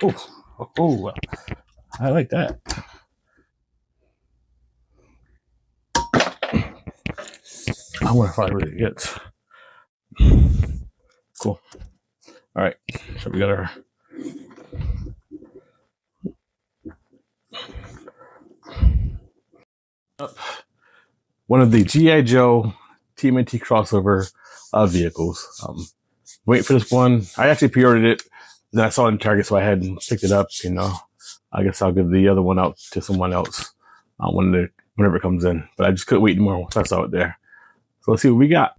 Oh, I like that. I wonder if I really get. Cool. All right, so we got our. One of the G.I. Joe TMNT crossover vehicles. Wait for this one. I actually pre-ordered it. Then I saw it in Target, so I hadn't picked it up. I guess I'll give the other one out to someone else whenever it comes in. But I just couldn't wait anymore once I saw it there. So let's see what we got.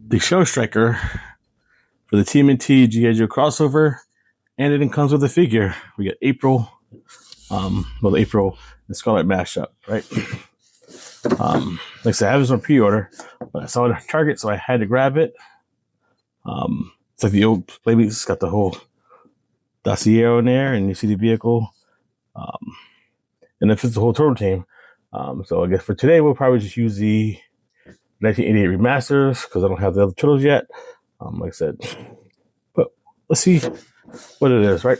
The Show Striker for the TMNT G.I. Joe crossover, and it comes with a figure. We got April, April and Scarlett Mashup, right? Like I said, I have this on pre-order, but I saw it at Target, so I had to grab it. It's like the old Playmates. It's got the whole dossier in there, and you see the vehicle, and it fits the whole turtle team. So I guess for today, we'll probably just use the 1988 remasters because I don't have the other turtles yet. Like I said, but let's see what it is, right?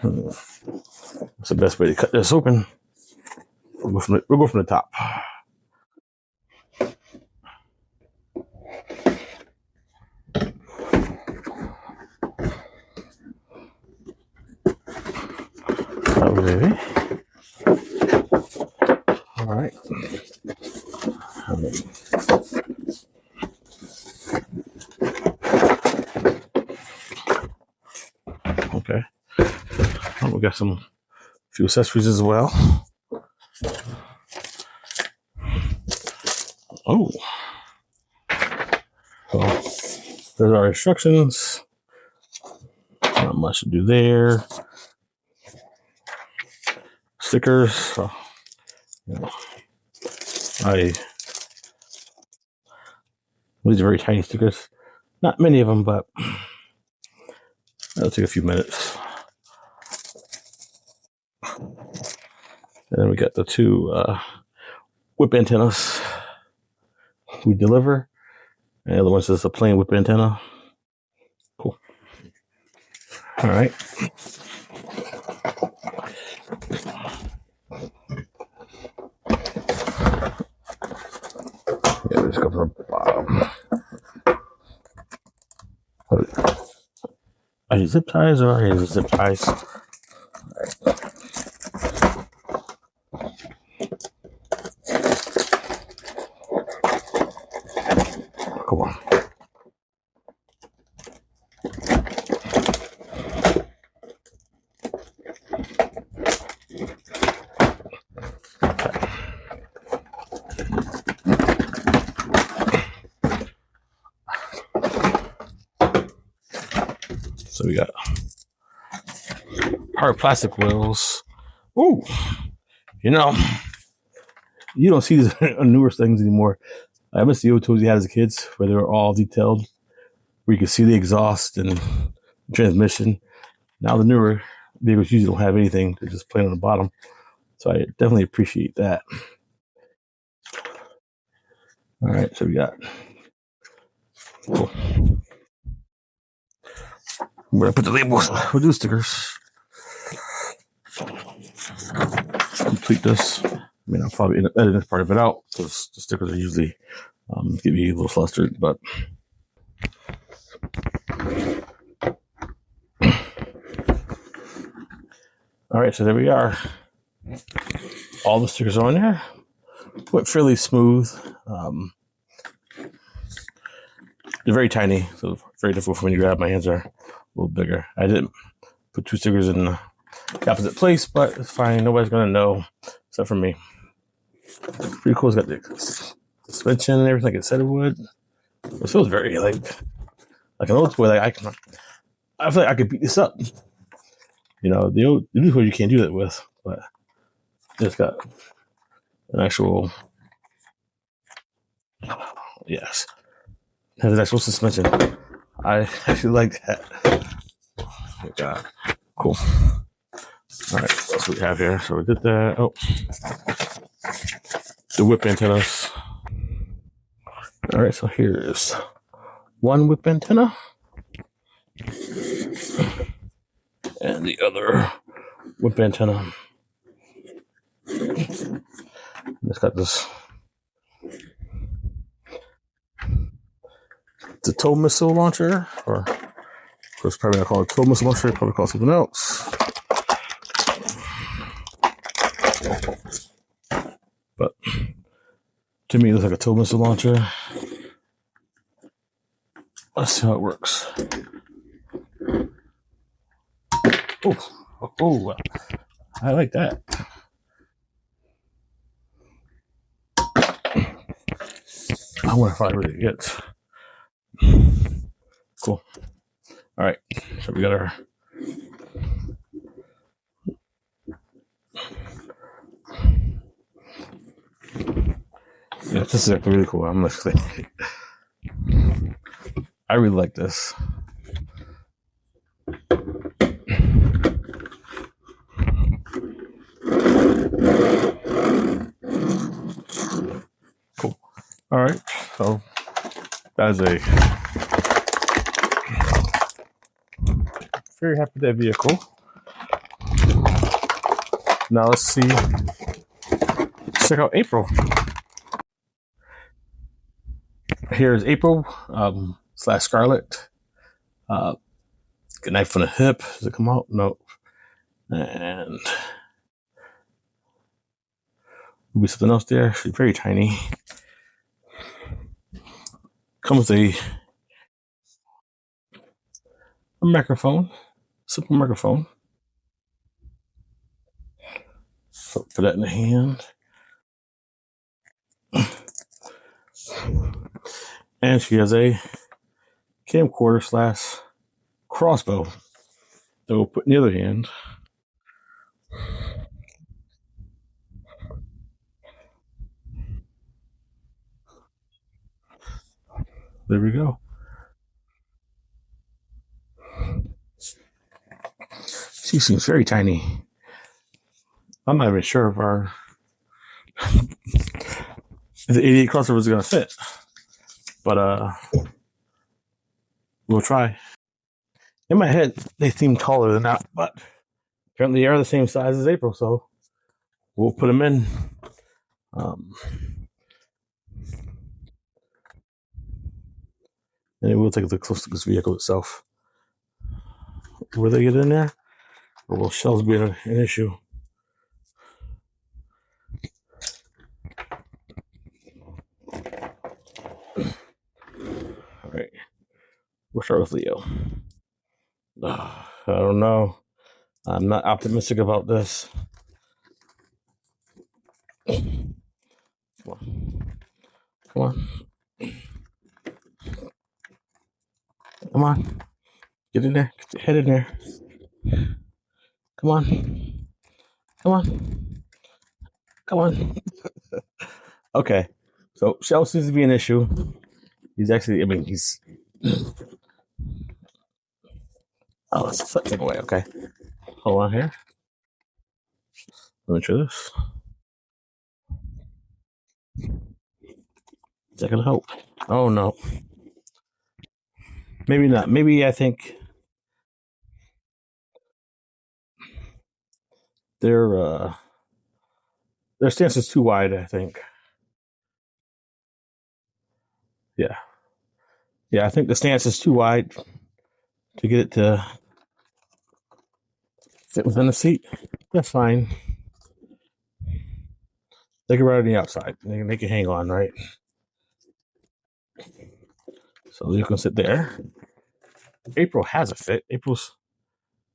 What's the best way to cut this open? We'll go from the top. Okay. All right. Okay. We got a few accessories as well. Oh. So there's our instructions. Not much to do there. Stickers. So, these are very tiny stickers. Not many of them, but that'll take a few minutes. And then we got the two whip antennas we deliver. And the other one's just a plain whip antenna. Cool. All right. Yeah, this comes from the bottom. Are these zip ties or are these zip ties? All right. Come on. So we got hard plastic wheels. Ooh, you don't see these newer things anymore. I miss the old tools you had as kids, where they were all detailed, where you could see the exhaust and transmission. Now the newer vehicles usually don't have anything; they're just plain on the bottom. So I definitely appreciate that. All right, so we got. Cool. I'm gonna put the labels with the stickers. Complete this. I mean, I'll probably edit this part of it out because the stickers are usually get me a little flustered, but. All right, so there we are. All the stickers are on there. Went fairly smooth. They're very tiny, so very difficult for me to grab. My hands are a little bigger. I didn't put two stickers in the opposite place, but it's fine. Nobody's going to know except for me. Pretty cool. It's got the suspension and everything like it said it would. It feels very like an old toy. Like I feel like I could beat this up. The new toy you can't do that with, but it's got an actual, yes, it has an actual suspension. I actually like that. Oh, God. Cool. All right, that's what we have here. So we did that. Oh, the whip antennas. All right, so here's one whip antenna and the other whip antenna. It's got this, the tow missile launcher, or of course, probably not call it tow missile launcher, probably call it something else. But to me, it looks like a tow missile launcher. Let's see how it works. Oh, I like that. I wonder if I really get. Cool. All right, so we got our. Yeah, this is actually really cool. I'm listening. I really like this. Cool. All right, so that is a very happy with that vehicle. Now let's see. Let's check out April. Here's April / Scarlett. Good knife on the hip. Does it come out? No. And will be something else there. She's very tiny. Comes a microphone, simple microphone. So put that in the hand. And she has a camcorder / crossbow that we'll put in the other hand. There we go. She seems very tiny. I'm not even sure if our the 88 crossover is going to fit, but we'll try. In my head, they seem taller than that, but apparently they are the same size as April, so we'll put them in. And we'll take a look close to this vehicle itself. Will they get in there? Or will shells be an issue? All right. We'll start with Leo. I don't know. I'm not optimistic about this. Come on. Come on. Come on. Get in there. Get your head in there. Come on. Come on. Come on. Okay. So shell seems to be an issue. He's actually, he's. Oh, let's flip it away. Okay. Hold on here. Let me try this. Is that gonna help? Oh no. Maybe not. Maybe I think their stance is too wide, I think. Yeah. Yeah, I think the stance is too wide to get it to fit within the seat. That's fine. They can ride on the outside. They can hang on, right? So you can sit there. April has a fit. April's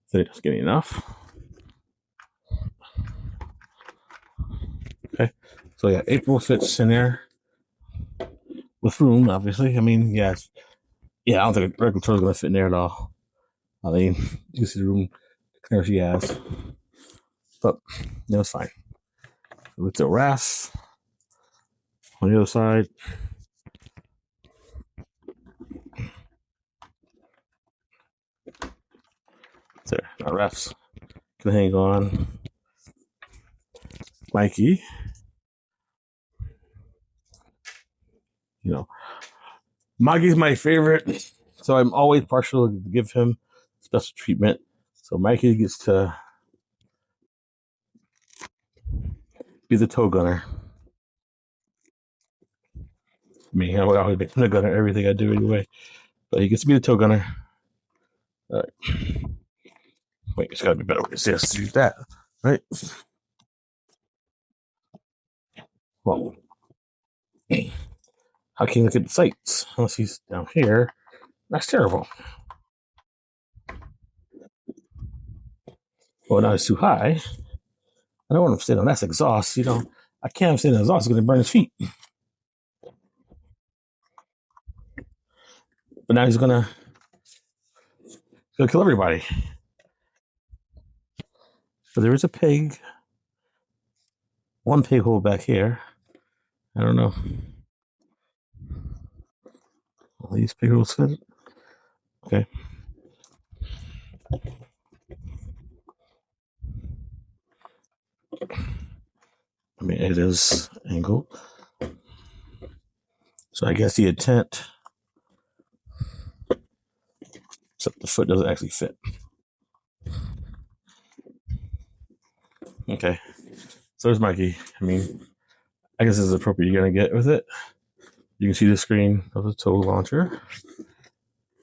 fit is getting enough. Okay. So yeah, April fits in there with room, obviously. Yes. Yeah, I don't think a regular controller's gonna fit in there at all. You can see the room there she has. But it's fine. With the RAF on the other side. There, our refs can hang on. Mikey, Maggie's my favorite, so I'm always partial to give him special treatment. So Mikey gets to be the toe gunner. Me, I would always be the gunner everything I do anyway. But he gets to be the toe gunner. All right. Wait, it's got to be better ways. Yes, use that. Right? Well, how can you look at the sights? Unless he's down here. That's terrible. Well, now it's too high. I don't want him sitting on that's exhaust. I can't have him sitting on exhaust. It's going to burn his feet. But now he's going to kill everybody. So there is a pig. One pig hole back here. I don't know. All these pig holes fit. Okay. I mean, it is angled. So I guess the intent, except the foot doesn't actually fit. Okay. So there's Mikey. I mean, I guess this is appropriate you're going to get with it. You can see the screen of the tow launcher.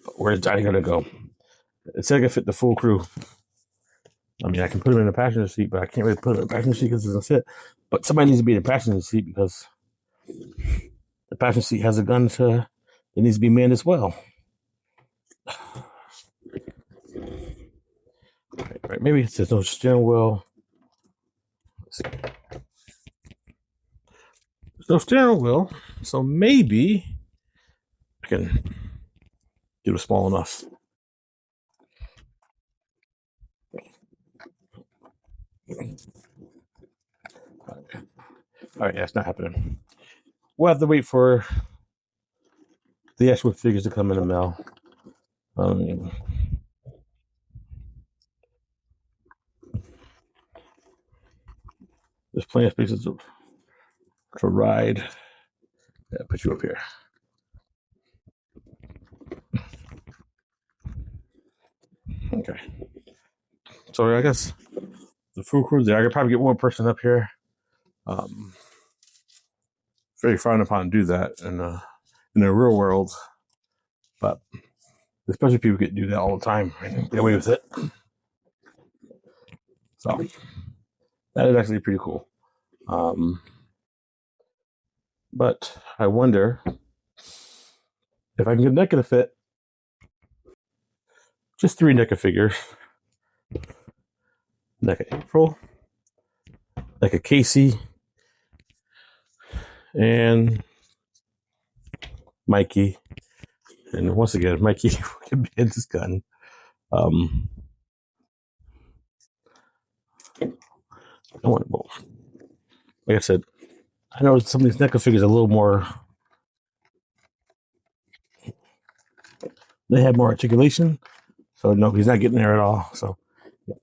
But where's Daddy going to go? It said I could fit the full crew. I mean, I can put him in the passenger seat, but I can't really put him in the passenger seat because it doesn't fit. But somebody needs to be in the passenger seat because the passenger seat has a gun it needs to be manned as well. Right. Maybe it says no steering wheel. Let's see. There's no steering wheel, so maybe I can get it small enough. All right, that's not happening. We'll have to wait for the actual figures to come in the mail. There's plenty of spaces to ride. Yeah, put you up here. Okay. So I guess the full crew there. I could probably get one person up here. Very frowned upon to do that in the real world, but especially people get to do that all the time and get away with it. So that is actually pretty cool. But I wonder if I can get NECA to fit just 3 NECA figures. NECA April, NECA Casey, and Mikey. And once again, Mikey can bend his gun. I want both. Like I said, I know some of these NECA figures are a little more. They have more articulation, so no, he's not getting there at all. So, yeah.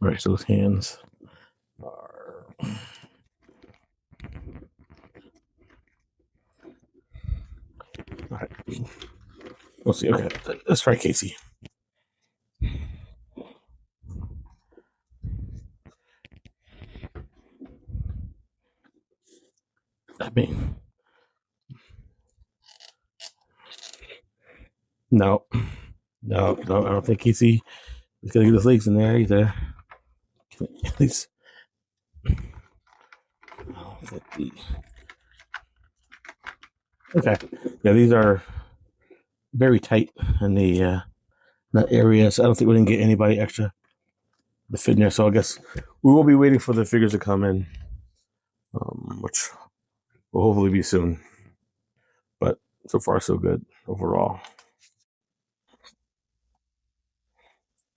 All right, so his hands are. All right. We'll see. Okay, let's try Casey. I mean, no, I don't think Casey is going to get his legs in there either. At least. Okay. Yeah, these are very tight in that area, so I don't think we can get anybody extra to fit in there. So I guess we will be waiting for the figures to come in, which will hopefully be soon. But so far, so good overall.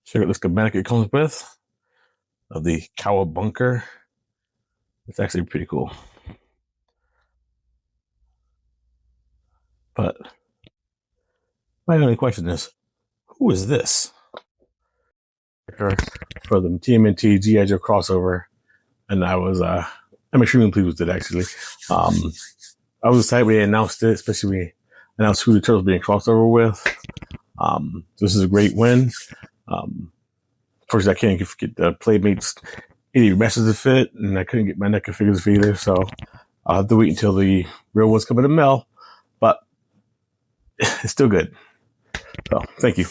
Check out the schematic it comes with of the Cowabunker. It's actually pretty cool. But my only question is, who is this? for the TMNT G.I. Joe crossover, and I'm extremely pleased with it, actually. I was excited when they announced it, especially when they announced who the Turtles being crossover with. This is a great win. Of course, I can't get the Playmates any Remasters to fit, and I couldn't get my NECA figures to fit either, so I'll have to wait until the real ones come in the mail, but it's still good. So, thank you.